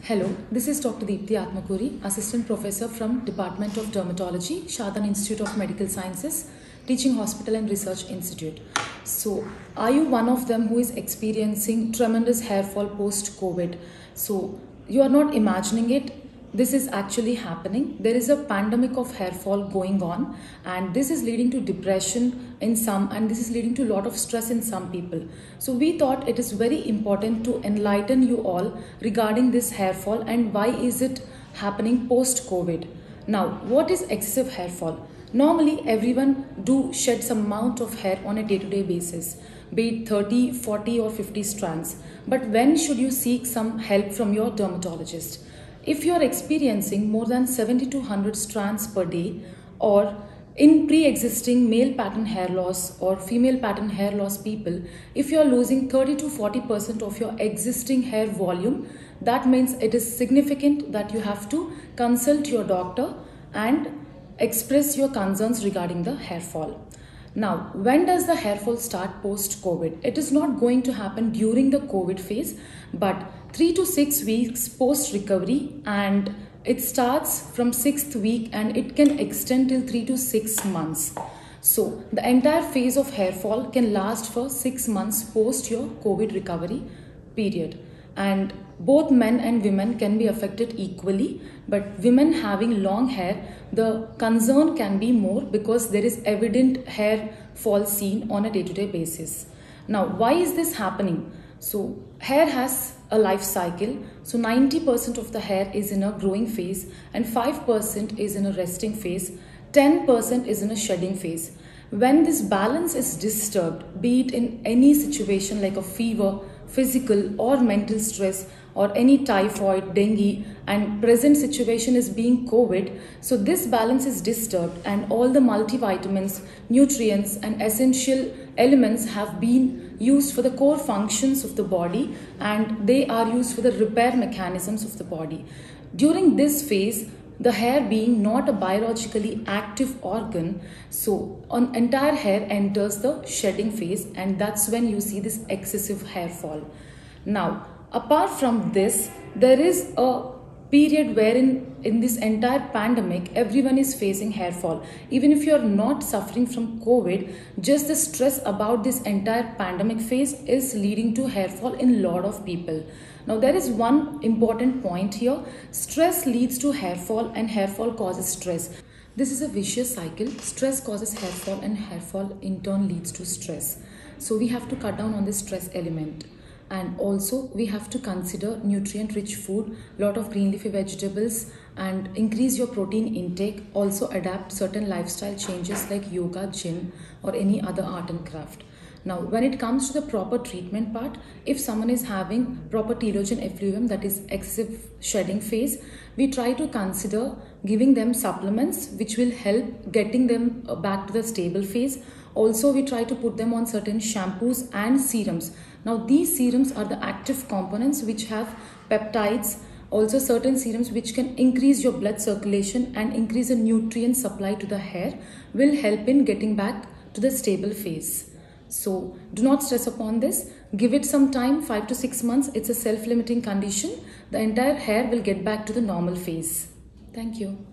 Hello, this is Dr. Deepthi Atmakuri, Assistant Professor from Department of Dermatology, Shadan Institute of Medical Sciences, Teaching Hospital and Research Institute. So, are you one of them who is experiencing tremendous hair fall post-COVID? So, you are not imagining it. This is actually happening. There is a pandemic of hair fall going on, and this is leading to depression in some, and this is leading to a lot of stress in some people. So we thought it is very important to enlighten you all regarding this hair fall and why is it happening post-COVID. Now, what is excessive hair fall? Normally, everyone do shed some amount of hair on a day-to-day basis, be it 30, 40 or 50 strands. But when should you seek some help from your dermatologist? If you are experiencing more than 70 to 100 strands per day, or in pre-existing male pattern hair loss or female pattern hair loss people, if you are losing 30 to 40% of your existing hair volume, that means it is significant that you have to consult your doctor and express your concerns regarding the hair fall. Now, when does the hair fall start post-COVID? It is not going to happen during the COVID phase, but 3 to 6 weeks post-recovery, and it starts from 6th week and it can extend till 3 to 6 months. So, the entire phase of hair fall can last for 6 months post your COVID recovery period. And both men and women can be affected equally, but women having long hair, the concern can be more because there is evident hair fall seen on a day-to-day basis. Now, why is this happening? So, hair has a life cycle. So, 90% of the hair is in a growing phase and 5% is in a resting phase, 10% is in a shedding phase. When this balance is disturbed, be it in any situation like a fever, physical or mental stress, or any typhoid, dengue, and present situation is being COVID, so this balance is disturbed and all the multivitamins, nutrients and essential elements have been used for the core functions of the body, and they are used for the repair mechanisms of the body. During this phase, the hair being not a biologically active organ, so on entire hair enters the shedding phase, and that's when you see this excessive hair fall. Now, apart from this, there is a period wherein in this entire pandemic everyone is facing hair fall. Even if you are not suffering from COVID, just the stress about this entire pandemic phase is leading to hair fall in a lot of people. Now, there is one important point here. Stress leads to hair fall and hair fall causes stress. This is a vicious cycle. Stress causes hair fall and hair fall in turn leads to stress. So we have to cut down on this stress element. And also we have to consider nutrient rich food, lot of green leafy vegetables, and increase your protein intake. Also adapt certain lifestyle changes like yoga, gym, or any other art and craft. Now, when it comes to the proper treatment part, if someone is having proper telogen effluvium, that is excessive shedding phase, we try to consider giving them supplements which will help getting them back to the stable phase. Also, we try to put them on certain shampoos and serums. Now, these serums are the active components which have peptides, also certain serums which can increase your blood circulation and increase the nutrient supply to the hair, will help in getting back to the stable phase. So, do not stress upon this. Give it some time, 5 to 6 months. It's a self-limiting condition. The entire hair will get back to the normal phase. Thank you.